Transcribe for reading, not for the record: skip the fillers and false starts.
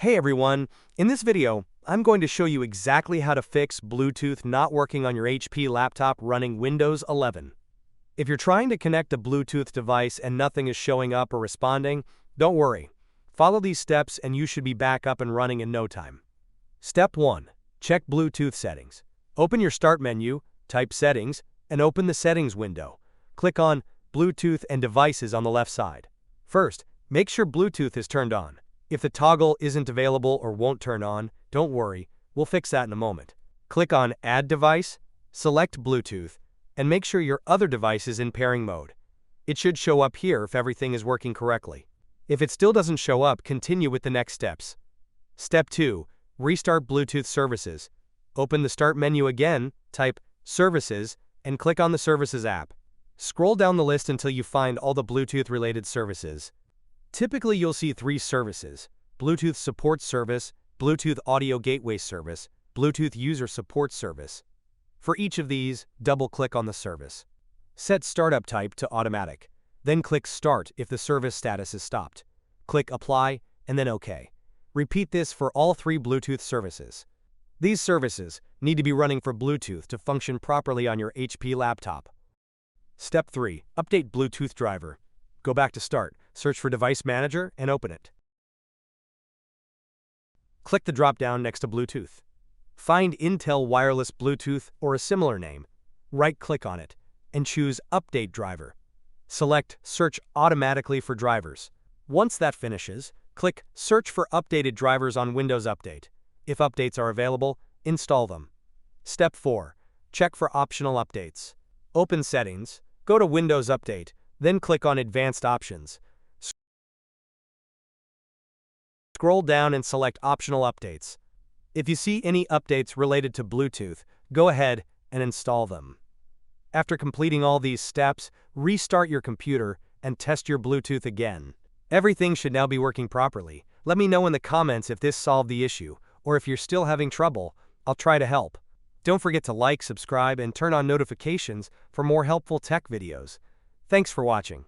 Hey everyone, in this video, I'm going to show you exactly how to fix Bluetooth not working on your HP laptop running Windows 11. If you're trying to connect a Bluetooth device and nothing is showing up or responding, don't worry. Follow these steps and you should be back up and running in no time. Step 1. Check Bluetooth settings. Open your Start menu, type Settings, and open the Settings window. Click on Bluetooth and Devices on the left side. First, make sure Bluetooth is turned on. If the toggle isn't available or won't turn on, don't worry, we'll fix that in a moment. Click on Add Device, select Bluetooth, and make sure your other device is in pairing mode. It should show up here if everything is working correctly. If it still doesn't show up, continue with the next steps. Step 2. Restart Bluetooth services. Open the Start menu again, type Services, and click on the Services app. Scroll down the list until you find all the Bluetooth-related services. Typically, you'll see 3 services: Bluetooth Support Service, Bluetooth Audio Gateway Service, Bluetooth User Support Service. For each of these, double-click on the service. Set Startup Type to Automatic. Then click Start if the service status is stopped. Click Apply, and then OK. Repeat this for all 3 Bluetooth services. These services need to be running for Bluetooth to function properly on your HP laptop. Step 3. Update Bluetooth driver. Go back to Start, search for Device Manager, and open it. Click the drop-down next to Bluetooth. Find Intel Wireless Bluetooth or a similar name. Right-click on it, and choose Update Driver. Select Search Automatically for Drivers. Once that finishes, click Search for updated drivers on Windows Update. If updates are available, install them. Step 4. Check for optional updates. Open Settings, go to Windows Update, then click on Advanced Options. Scroll down and select Optional Updates. If you see any updates related to Bluetooth, go ahead and install them. After completing all these steps, restart your computer and test your Bluetooth again. Everything should now be working properly. Let me know in the comments if this solved the issue, or if you're still having trouble. I'll try to help. Don't forget to like, subscribe, and turn on notifications for more helpful tech videos. Thanks for watching.